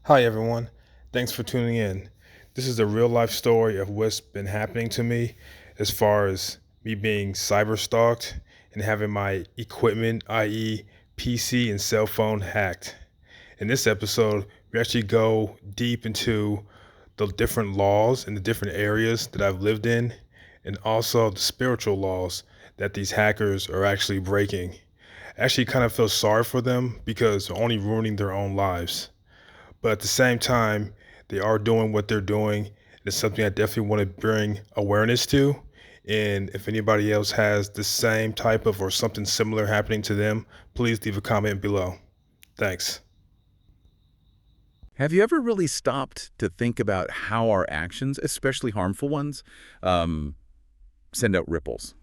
Hi, everyone. Thanks for tuning in. This is a real life story of what's been happening to me as far as me being cyber stalked and having my equipment, i.e., PC and cell phone, hacked. In this episode, we actually go deep into the different laws in the different areas that I've lived in and also the spiritual laws that these hackers are actually breaking. I actually kind of feel sorry for them because they're only ruining their own lives. But at the same time, they are doing what they're doing. It's something I definitely want to bring awareness to. And if anybody else has the same type of or something similar happening to them, please leave a comment below. Thanks. Have you ever really stopped to think about how our actions, especially harmful ones, um, send out ripples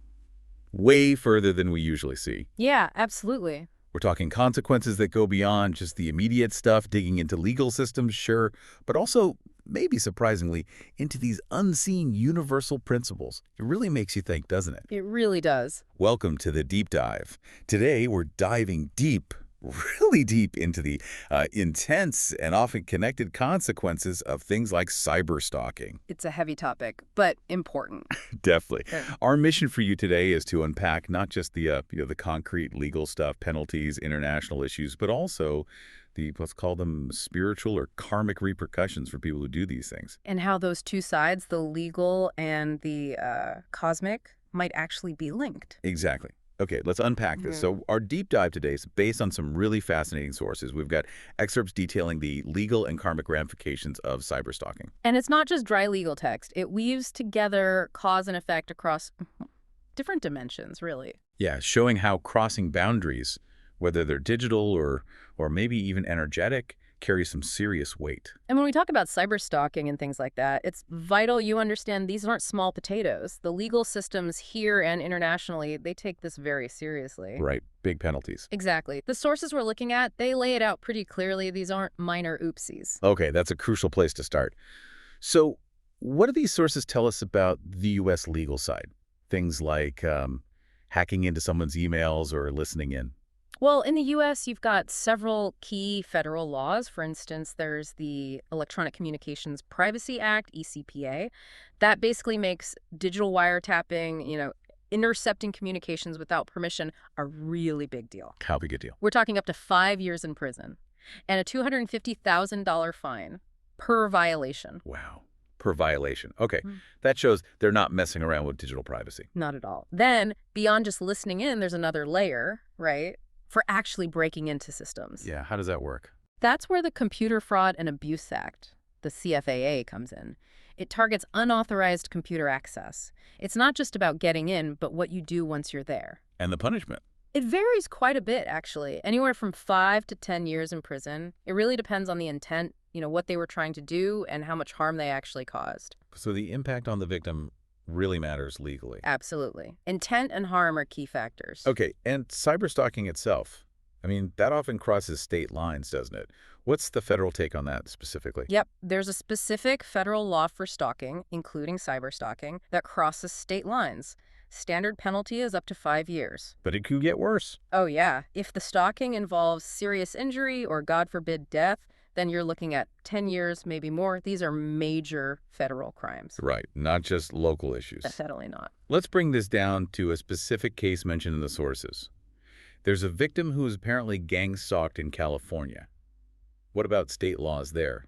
way further than we usually see? Yeah, absolutely. We're talking consequences that go beyond just the immediate stuff, digging into legal systems, sure, but also, maybe surprisingly, into these unseen universal principles. It really makes you think, doesn't it? It really does. Welcome to the Deep Dive. Today, we're diving deep, really deep into the intense and often connected consequences of things like cyberstalking. It's a heavy topic, but important. Definitely. Okay. Our mission for you today is to unpack not just the concrete legal stuff, penalties, international issues, but also let's call them spiritual or karmic repercussions for people who do these things. And how those two sides, the legal and the cosmic, might actually be linked. Exactly. Okay, let's unpack this. So our deep dive today is based on some really fascinating sources. We've got excerpts detailing the legal and karmic ramifications of cyberstalking. And it's not just dry legal text. It weaves together cause and effect across different dimensions, really. Yeah, showing how crossing boundaries, whether they're digital or maybe even energetic, carry some serious weight. And when we talk about cyberstalking and things like that, it's vital you understand these aren't small potatoes. The legal systems here and internationally, they take this very seriously. Right, big penalties. Exactly. The sources we're looking at, they lay it out pretty clearly. These aren't minor oopsies. Okay, that's a crucial place to start. So what do these sources tell us about the U.S. legal side? Things like hacking into someone's emails or listening in. Well, in the U.S., you've got several key federal laws. For instance, there's the Electronic Communications Privacy Act, ECPA. That basically makes digital wiretapping, intercepting communications without permission a really big deal. How big a deal? We're talking up to 5 years in prison and a $250,000 fine per violation. Wow. Per violation. Okay, that shows they're not messing around with digital privacy. Not at all. Then, beyond just listening in, there's another layer, right, for actually breaking into systems. Yeah, how does that work? That's where the Computer Fraud and Abuse Act, the CFAA, comes in. It targets unauthorized computer access. It's not just about getting in, but what you do once you're there. And the punishment? It varies quite a bit, actually. Anywhere from 5 to 10 years in prison. It really depends on the intent, what they were trying to do and how much harm they actually caused. So the impact on the victim really matters legally. Absolutely. Intent and harm are key factors. Okay, and cyberstalking itself, that often crosses state lines, doesn't it? What's the federal take on that specifically? Yep, there's a specific federal law for stalking, including cyberstalking, that crosses state lines. Standard penalty is up to 5 years. But it could get worse. Oh, yeah. If the stalking involves serious injury or, God forbid, death, then you're looking at 10 years, maybe more. These are major federal crimes. Right, not just local issues. Definitely not. Let's bring this down to a specific case mentioned in the sources. There's a victim who is apparently gang-stalked in California. What about state laws there,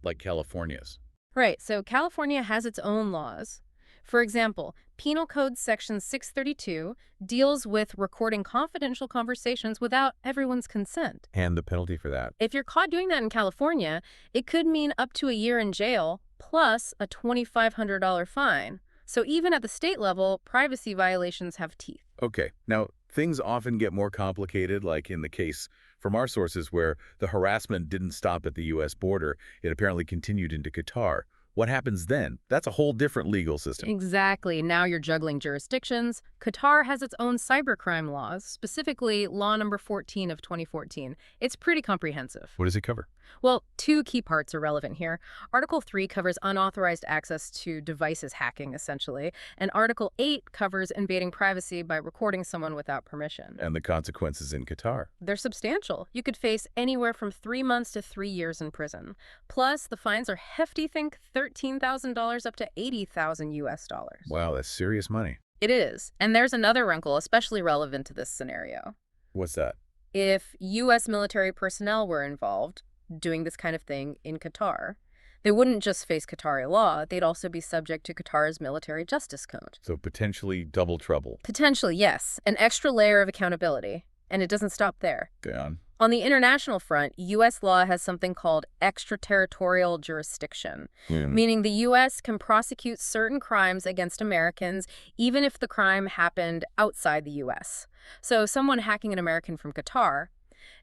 like California's? Right, so California has its own laws. For example, Penal Code Section 632 deals with recording confidential conversations without everyone's consent. And the penalty for that? If you're caught doing that in California, it could mean up to a year in jail plus a $2,500 fine. So even at the state level, privacy violations have teeth. Okay, now things often get more complicated, like in the case from our sources where the harassment didn't stop at the U.S. border. It apparently continued into Qatar. What happens then? That's a whole different legal system. Exactly. Now you're juggling jurisdictions. Qatar has its own cybercrime laws, specifically Law Number 14 of 2014. It's pretty comprehensive. What does it cover? Well, two key parts are relevant here. Article 3 covers unauthorized access to devices hacking, essentially, and Article 8 covers invading privacy by recording someone without permission. And the consequences in Qatar. They're substantial. You could face anywhere from 3 months to 3 years in prison. Plus, the fines are hefty, think $13,000 up to $80,000 US dollars. Wow, that's serious money. It is. And there's another wrinkle especially relevant to this scenario. What's that? If U.S. military personnel were involved doing this kind of thing in Qatar, they wouldn't just face Qatari law, they'd also be subject to Qatar's military justice code. So potentially double trouble. Potentially, yes. An extra layer of accountability. And it doesn't stop there. Go on. On the international front, U.S. law has something called extraterritorial jurisdiction, meaning the U.S. can prosecute certain crimes against Americans even if the crime happened outside the U.S. So someone hacking an American from Qatar,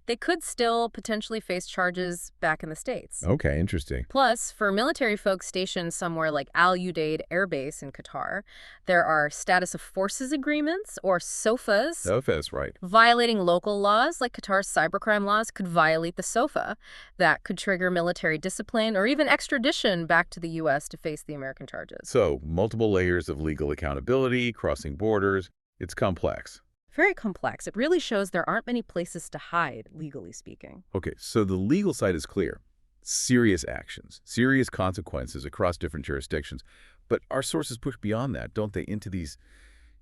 they could still potentially face charges back in the States. Okay, interesting. Plus, for military folks stationed somewhere like Al Udeid Air Base in Qatar, there are status of forces agreements, or SOFAs. SOFA's right. Violating local laws, like Qatar's cybercrime laws, could violate the SOFA. That could trigger military discipline or even extradition back to the U.S. to face the American charges. So, multiple layers of legal accountability, crossing borders. It's complex. Very complex. It really shows there aren't many places to hide, legally speaking. Okay, so the legal side is clear. Serious actions, serious consequences across different jurisdictions. But our sources push beyond that, don't they, into these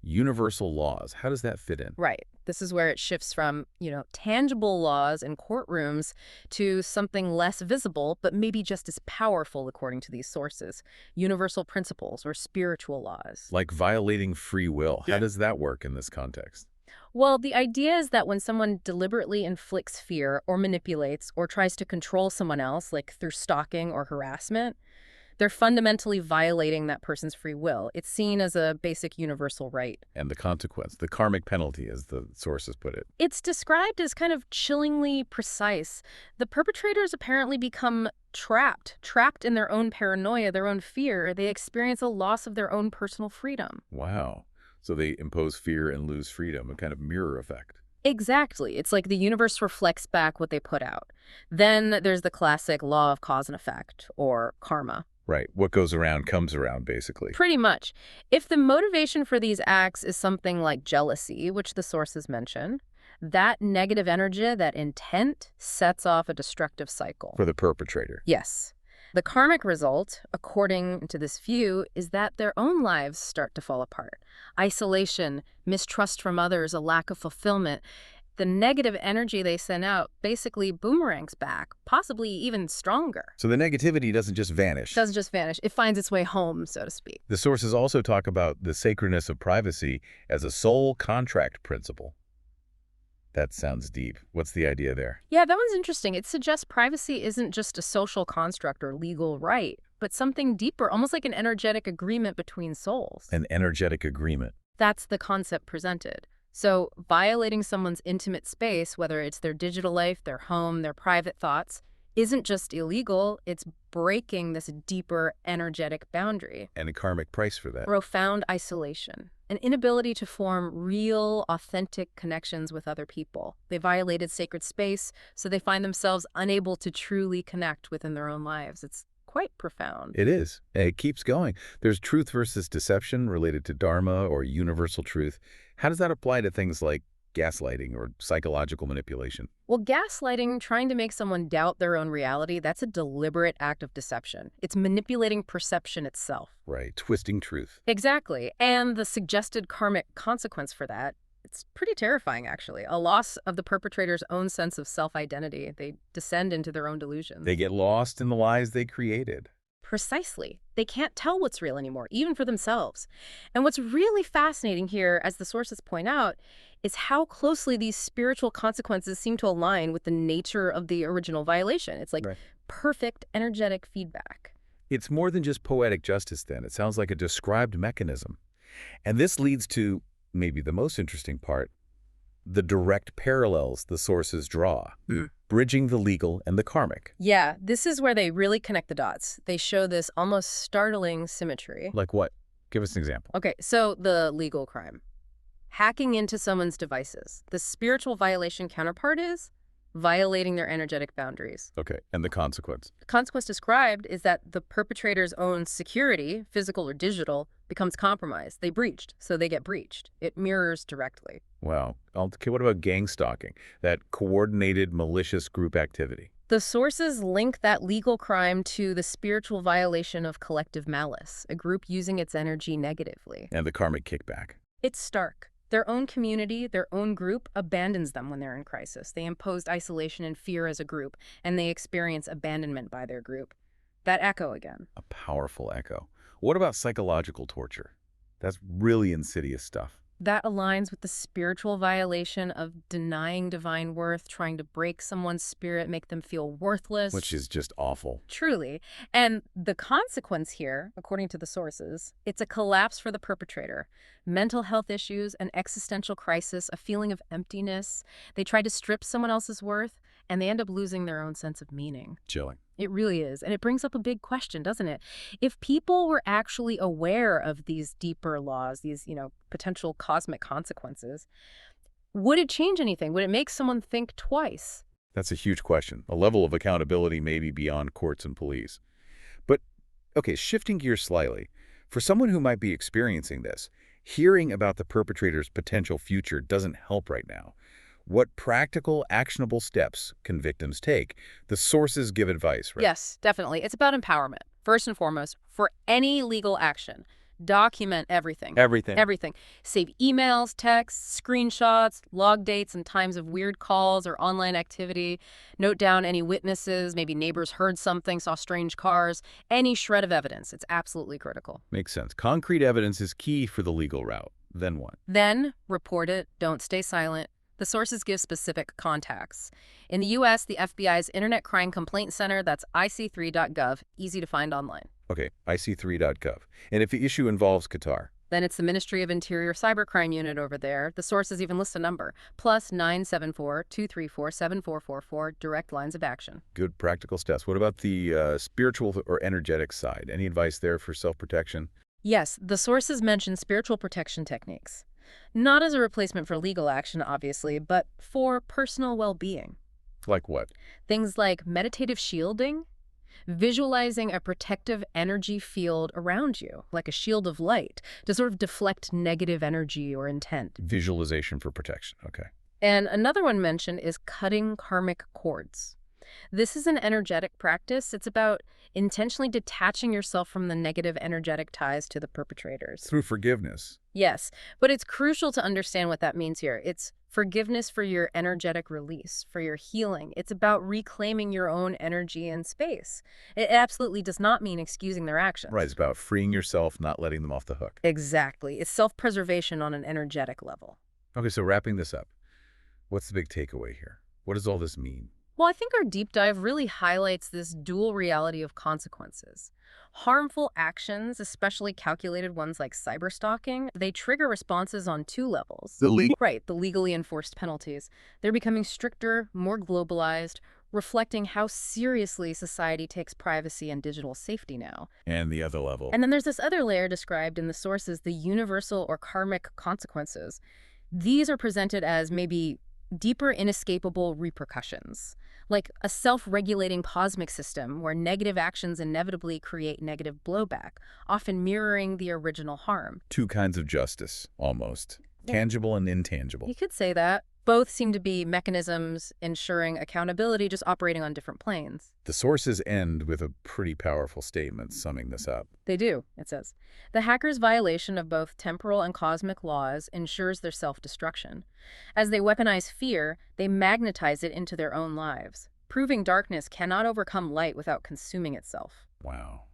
universal laws? How does that fit in? Right. This is where it shifts from, tangible laws in courtrooms to something less visible, but maybe just as powerful, according to these sources. Universal principles or spiritual laws. Like violating free will. How does that work in this context? Well, the idea is that when someone deliberately inflicts fear or manipulates or tries to control someone else, like through stalking or harassment, they're fundamentally violating that person's free will. It's seen as a basic universal right. And the consequence, the karmic penalty, as the sources put it. It's described as kind of chillingly precise. The perpetrators apparently become trapped in their own paranoia, their own fear. They experience a loss of their own personal freedom. Wow. So they impose fear and lose freedom, a kind of mirror effect. Exactly. It's like the universe reflects back what they put out. Then there's the classic law of cause and effect, or karma. Right. What goes around comes around, basically. Pretty much. If the motivation for these acts is something like jealousy, which the sources mention, that negative energy, that intent, sets off a destructive cycle. For the perpetrator. Yes. The karmic result, according to this view, is that their own lives start to fall apart. Isolation, mistrust from others, a lack of fulfillment. The negative energy they send out basically boomerangs back, possibly even stronger. So the negativity doesn't just vanish. Doesn't just vanish. It finds its way home, so to speak. The sources also talk about the sacredness of privacy as a sole contract principle. That sounds deep. What's the idea there? Yeah, that one's interesting. It suggests privacy isn't just a social construct or legal right, but something deeper, almost like an energetic agreement between souls. An energetic agreement. That's the concept presented. So violating someone's intimate space, whether it's their digital life, their home, their private thoughts, isn't just illegal, it's breaking this deeper energetic boundary. And a karmic price for that. Profound isolation. An inability to form real, authentic connections with other people. They violated sacred space, so they find themselves unable to truly connect within their own lives. It's quite profound. It is. It keeps going. There's truth versus deception related to dharma or universal truth. How does that apply to things like gaslighting or psychological manipulation? Well, gaslighting, trying to make someone doubt their own reality, that's a deliberate act of deception. It's manipulating perception itself. Right, twisting truth. Exactly. And the suggested karmic consequence for that, it's pretty terrifying, actually. A loss of the perpetrator's own sense of self-identity. They descend into their own delusions. They get lost in the lies they created. Precisely. They can't tell what's real anymore, even for themselves. And what's really fascinating here, as the sources point out, is how closely these spiritual consequences seem to align with the nature of the original violation. It's like perfect energetic feedback. It's more than just poetic justice, then. It sounds like a described mechanism. And this leads to maybe the most interesting part, the direct parallels the sources draw, bridging the legal and the karmic. Yeah, this is where they really connect the dots. They show this almost startling symmetry. Like what? Give us an example. Okay, so the legal crime. Hacking into someone's devices. The spiritual violation counterpart is violating their energetic boundaries. Okay, and the consequence? The consequence described is that the perpetrator's own security, physical or digital, becomes compromised. They breached, so they get breached. It mirrors directly. Wow. Okay, what about gang-stalking, that coordinated malicious group activity? The sources link that legal crime to the spiritual violation of collective malice, a group using its energy negatively. And the karmic kickback? It's stark. Their own community, their own group, abandons them when they're in crisis. They imposed isolation and fear as a group, and they experience abandonment by their group. That echo again. A powerful echo. What about psychological torture? That's really insidious stuff. That aligns with the spiritual violation of denying divine worth, trying to break someone's spirit, make them feel worthless. Which is just awful. Truly. And the consequence here, according to the sources, it's a collapse for the perpetrator. Mental health issues, an existential crisis, a feeling of emptiness. They try to strip someone else's worth, and they end up losing their own sense of meaning. Chilling. It really is. And it brings up a big question, doesn't it? If people were actually aware of these deeper laws, these, potential cosmic consequences, would it change anything? Would it make someone think twice? That's a huge question. A level of accountability maybe beyond courts and police. But, okay, shifting gears slightly, for someone who might be experiencing this, hearing about the perpetrator's potential future doesn't help right now. What practical, actionable steps can victims take? The sources give advice, right? Yes, definitely. It's about empowerment. First and foremost, for any legal action, document everything. Everything. Everything. Save emails, texts, screenshots, log dates and times of weird calls or online activity. Note down any witnesses, maybe neighbors heard something, saw strange cars, any shred of evidence. It's absolutely critical. Makes sense. Concrete evidence is key for the legal route. Then what? Then report it. Don't stay silent. The sources give specific contacts. In the U.S., the FBI's Internet Crime Complaint Center, that's ic3.gov, easy to find online. Okay, ic3.gov. And if the issue involves Qatar? Then it's the Ministry of Interior Cybercrime Unit over there. The sources even list a number, +974-234-7444, direct lines of action. Good practical steps. What about the spiritual or energetic side? Any advice there for self-protection? Yes, the sources mention spiritual protection techniques. Not as a replacement for legal action, obviously, but for personal well-being. Like what? Things like meditative shielding, visualizing a protective energy field around you, like a shield of light, to sort of deflect negative energy or intent. Visualization for protection. Okay. And another one mentioned is cutting karmic cords. This is an energetic practice. It's about intentionally detaching yourself from the negative energetic ties to the perpetrators. Through forgiveness. Yes, but it's crucial to understand what that means here. It's forgiveness for your energetic release, for your healing. It's about reclaiming your own energy and space. It absolutely does not mean excusing their actions. Right, it's about freeing yourself, not letting them off the hook. Exactly. It's self-preservation on an energetic level. Okay, so wrapping this up, what's the big takeaway here? What does all this mean? Well, I think our deep dive really highlights this dual reality of consequences. Harmful actions, especially calculated ones like cyberstalking, they trigger responses on two levels. Right, the legally enforced penalties. They're becoming stricter, more globalized, reflecting how seriously society takes privacy and digital safety now. And the other level. And then there's this other layer described in the sources, the universal or karmic consequences. These are presented as maybe deeper, inescapable repercussions, like a self-regulating cosmic system where negative actions inevitably create negative blowback, often mirroring the original harm. Two kinds of justice, almost. Yeah. Tangible and intangible. You could say that. Both seem to be mechanisms ensuring accountability, just operating on different planes. The sources end with a pretty powerful statement summing this up. They do, it says. The hacker's violation of both temporal and cosmic laws ensures their self-destruction. As they weaponize fear, they magnetize it into their own lives, proving darkness cannot overcome light without consuming itself. Wow.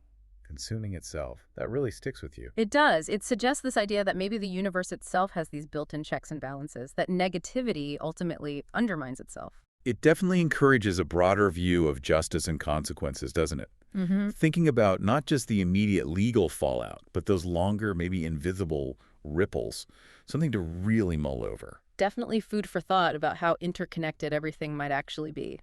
Consuming itself. That really sticks with you. It does. It suggests this idea that maybe the universe itself has these built-in checks and balances, that negativity ultimately undermines itself. It definitely encourages a broader view of justice and consequences, doesn't it? Mm-hmm. Thinking about not just the immediate legal fallout, but those longer, maybe invisible ripples. Something to really mull over. Definitely food for thought about how interconnected everything might actually be.